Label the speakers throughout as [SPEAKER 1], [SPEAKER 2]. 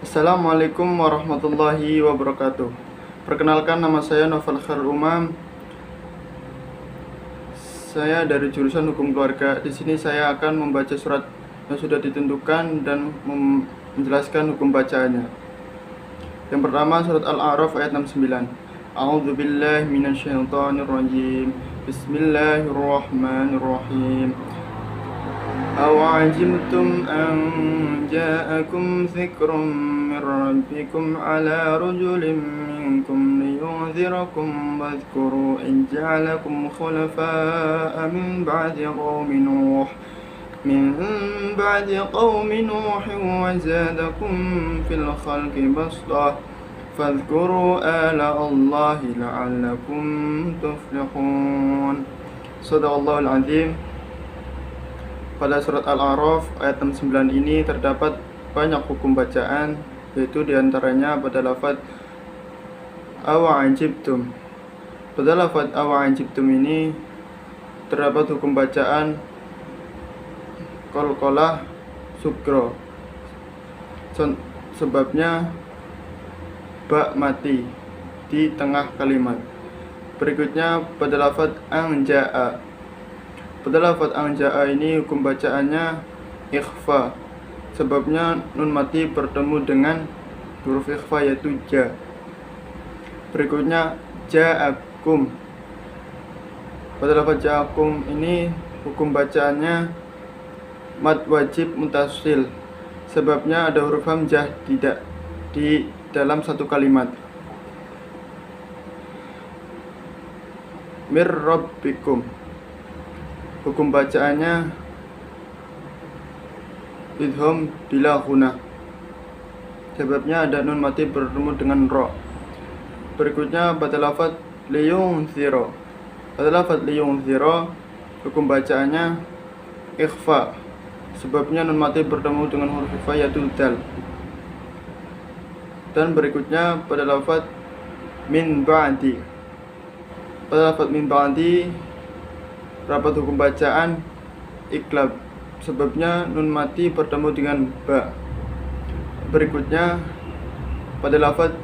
[SPEAKER 1] Assalamualaikum warahmatullahi wabarakatuh. Perkenalkan, nama saya Novel Khairul Umam. Saya dari jurusan Hukum Keluarga. Di sini saya akan membaca surat yang sudah ditentukan dan menjelaskan hukum bacaannya. Yang pertama, surat Al-A'raf ayat 69. A'udzu billahi minasyaitonir rajim. Bismillahirrahmanirrahim. أَوَعَجِبْتُمْ أَنْ جَاءَكُمْ ذِكْرٌ مِّنْ رَبِّكُمْ عَلَى رَجُلٍ مِّنْكُمْ لِيُنذِرَكُمْ وَاذْكُرُوا إِذْ جَعَلَكُمْ خُلَفَاءَ مِنْ بَعْدِ قَوْمِ نُوحٍ وَزَادَكُمْ فِي الْخَلْقِ بَسْطَةً فَاذْكُرُوا آلَاءَ اللَّهِ لَعَلَّكُمْ تُفْلِحُونَ. Shadaqallahul Azim. Pada surat Al-A'raf ayat 69 ini terdapat banyak hukum bacaan, yaitu diantaranya pada lafaz awa'ajibtum. Pada lafaz awa'ajibtum ini terdapat hukum bacaan qalqalah sukro. Sebabnya ba mati di tengah kalimat. Berikutnya pada lafaz anja'a. Pada lafaz anja'a ini hukum bacaannya ikhfa. Sebabnya nun mati bertemu dengan huruf ikhfa yaitu ja. Berikutnya ja'akum. Pada lafaz ja'akum ini hukum bacaannya mad wajib mutasil. Sebabnya ada huruf hamzah tidak di dalam satu kalimat. Mir rabbikum. Hukum bacaannya idgham bila ghunah. Sebabnya ada nun mati bertemu dengan ra. Berikutnya pada lafaz liyunzira. Pada lafaz liyunzira hukum bacaannya ikhfa. Sebabnya nun mati bertemu dengan huruf ikhfa yaitu dal. Dan berikutnya pada lafaz min ba'di. Pada lafaz min ba'di terdapat hukum bacaan iklab. Sebabnya nun mati bertemu dengan ba. Berikutnya pada lafaz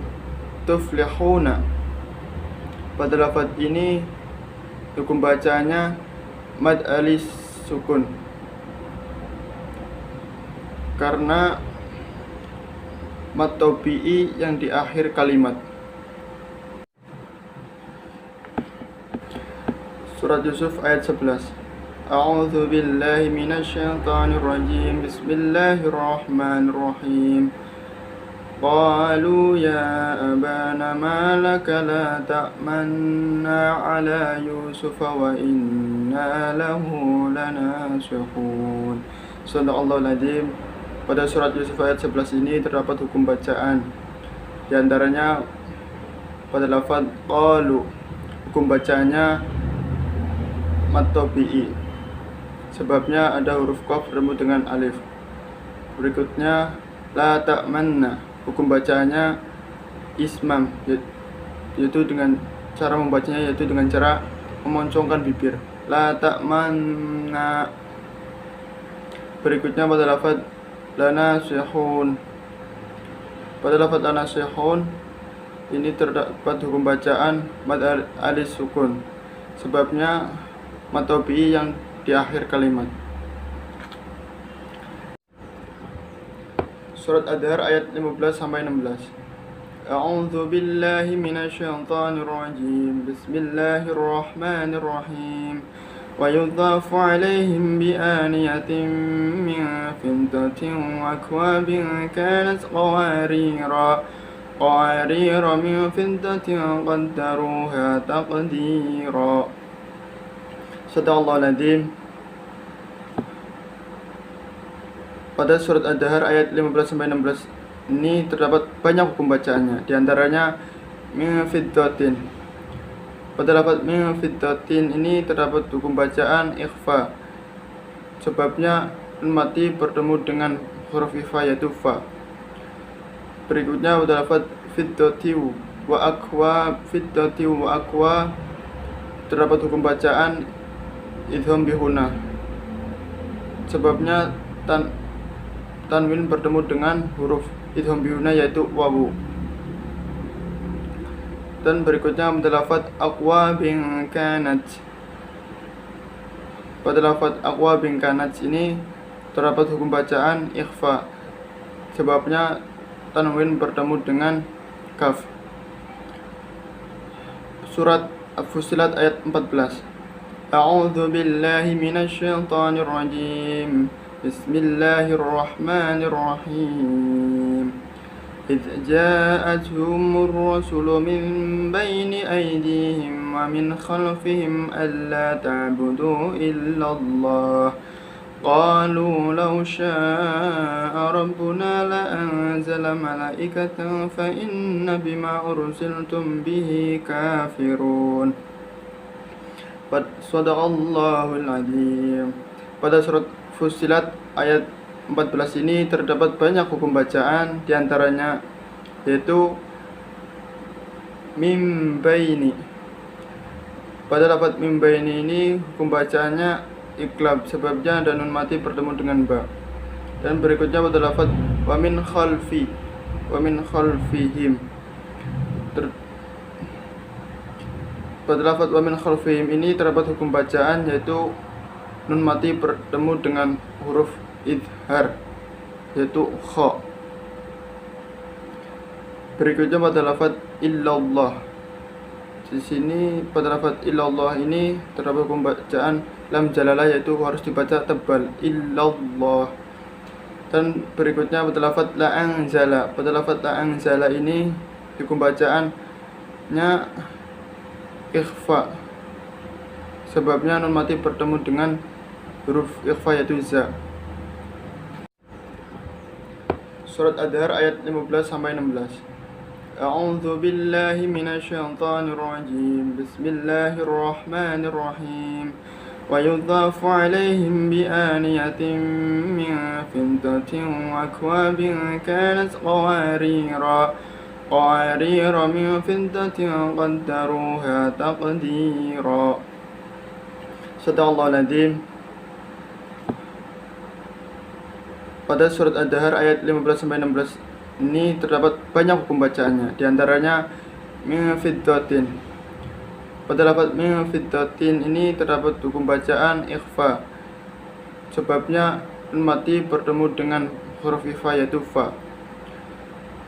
[SPEAKER 1] tuflihuna. Pada lafaz ini hukum bacaannya mad alis sukun. Karena mad tabi'i yang di akhir kalimat. Surat Yusuf ayat 11. A'udzu billahi minasyaitonir rajim. Bismillahirrahmanirrahim. Qalu ya abana ma laka la ta'manna ala Yusuf wa inna lahu lanasihun. Shadaqallahul Azim. Pada surat Yusuf ayat 11 ini terdapat hukum bacaan. Di antaranya pada lafaz qalu, hukum bacaannya mad tabi'i. Sebabnya ada huruf qaf bertemu dengan alif. Berikutnya la ta'manna. Hukum bacaannya ismam, yaitu dengan cara membacanya yaitu dengan cara memoncongkan bibir. La ta'manna. Berikutnya pada lafaz lanasihun. Pada lafaz lanasihun ini terdapat hukum bacaan mad alis sukun. Sebabnya mad tabi'i yang di akhir kalimat. Surat Ad-Dahr ayat 15 sampai 16. A'udzu billahi minasyaitonir rajim. Bismillahirrahmanirrahim. Wa yudhafu 'alaihim bi aniyatin min fiddatin wa akwabin kanat qawarira min fiddatin qaddaruha taqdira. Shadaqallahul Azim. Pada surat Ad-Dahr ayat 15 sampai 16 ini terdapat banyak hukum bacaannya. Di antaranya min fiddatin. Pada lafaz min fiddatin ini terdapat hukum bacaan ikhfa. Sebabnya nun mati bertemu dengan huruf ikhfa yaitu fa. Berikutnya pada lafaz fiddatiu wa aqwa terdapat hukum bacaan idgham bihuna. Sebabnya tanwin bertemu dengan huruf idgham bihuna yaitu wawu. Dan berikutnya pada lafaz aqwa bin kanat. Pada lafaz aqwa bin kanat ini terdapat hukum bacaan ikhfa, sebabnya tanwin bertemu dengan kaf. Surat Fussilat ayat 14. A'udzu billahi minasyaitonir rajim. Bismillahirrahmanirrahim. إذ جاءتهم الرسل من بين أيديهم ومن خلفهم ألا تعبدوا إلا الله قالوا لو شاء ربنا لأنزل ملائكة فإن بما أرسلتم به كافرون. Sadaqallahul Azim. Pada surat Fussilat ayat 14 ini terdapat banyak hukum bacaan, diantaranya yaitu mim baini. Pada lafaz mim baini ini hukum bacaannya iqlab, sebabnya ada nun mati bertemu dengan ba. Dan berikutnya pada lafaz wa min khalfihim. Pada lafaz wa min khalfihim ini terdapat hukum bacaan yaitu nun mati bertemu dengan huruf idhar yaitu kha. Berikutnya pada lafaz illallah. Di sini pada lafaz illallah ini terdapat hukum bacaan lam jalalah yaitu harus dibaca tebal illallah. Dan berikutnya pada lafaz la anzala. Pada lafaz la anzala ini hukum bacaannya ikhfa, sebabnya nun mati bertemu dengan huruf ikhfa yaitu za. Surat Ad-Dahr ayat 15-16. A'udzu billahi minasyaitonir rajim. Bismillahirrahmanirrahim. Wa yudhafu 'alaihim bi aniyatin min fiddatin wa akwabin kanat qawarira min fiddatin qaddaruha taqdira. Sadaqallahul Azim. Pada surat Ad-Dahr ayat 15-16 ini terdapat banyak hukum bacaannya, diantaranya min fiddatin. Pada lafaz min fiddatin ini terdapat hukum bacaan ikhfa, sebabnya nun mati bertemu dengan huruf ikhfa yaitu fa.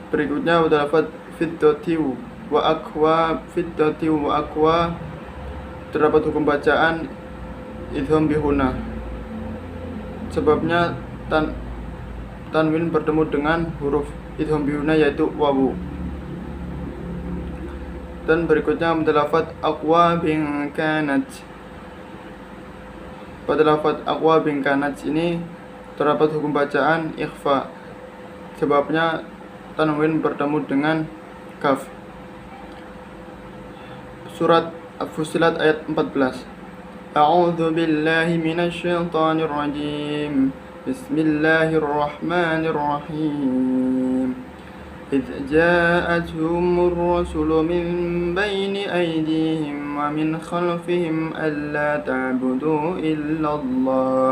[SPEAKER 1] Berikutnya pada lafaz fiddatiu wa aqwa terdapat hukum bacaan idgham bihuna, sebabnya tanwin bertemu dengan huruf idgham bihuna yaitu wawu. Dan berikutnya pada lafaz aqwa bin kanat. Pada lafaz aqwa bin kanat ini terdapat hukum bacaan ikhfa, sebabnya tanwin bertemu dengan kaf. Surat Fussilat ayat 14. A'udzu billahi minasyaitonir rajim. Bismillahirrahmanirrahim. إذ جاءتهم الرسل من بين أيديهم ومن خلفهم ألا تعبدوا إلا الله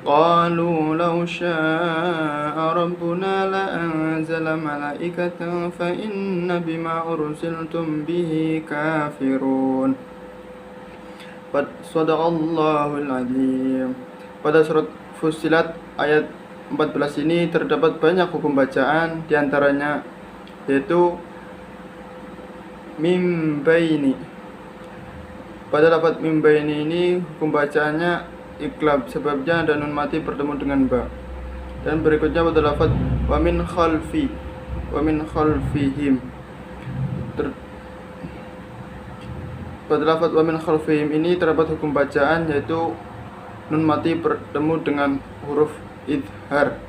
[SPEAKER 1] قالوا لو شاء ربنا لأنزل ملائكة فإن بما أرسلتم به كافرون. Sadaqallahul Azim. Pada surat Fussilat ayat 14 ini terdapat banyak hukum bacaan, diantaranya yaitu mim baini. Pada lafaz mim baini ini hukum bacaannya iqlab, sebabnya ada nun mati bertemu dengan ba. Dan berikutnya pada lafaz wa min khalfihim. Pada lafaz wa min khalfihim ini terdapat hukum bacaan yaitu nun mati bertemu dengan huruf idhar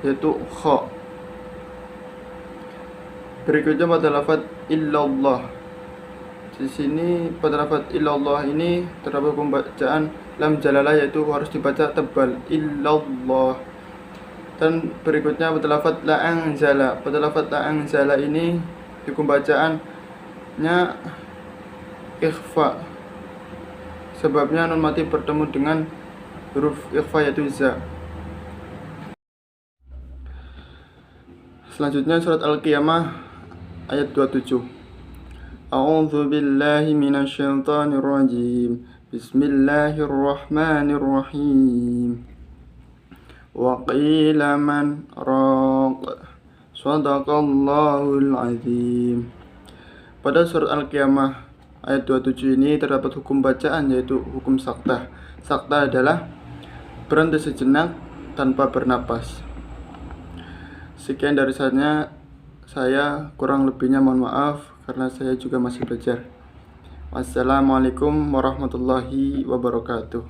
[SPEAKER 1] yaitu kha. Berikutnya pada lafaz illallah. Di sini pada lafaz illallah ini terdapat hukum bacaan lam jalalah yaitu harus dibaca tebal illallah. Dan berikutnya pada lafaz la anzala. Pada lafaz la anzala ini hukum bacaannya ikhfa, sebabnya nun mati bertemu dengan huruf ikhfa yaitu za. Selanjutnya surat Al-Qiyamah ayat 27. A'udzu billahi minasyaitonir rajim. Bismillahirrahmanirrahim. Wa qila man raq. Shadaqallahul azim. Pada surat Al-Qiyamah ayat 27 ini terdapat hukum bacaan, yaitu hukum sakta. Sakta adalah berhenti sejenak tanpa bernapas. Sekian dari saya, kurang lebihnya mohon maaf karena saya juga masih belajar. Wassalamualaikum warahmatullahi wabarakatuh.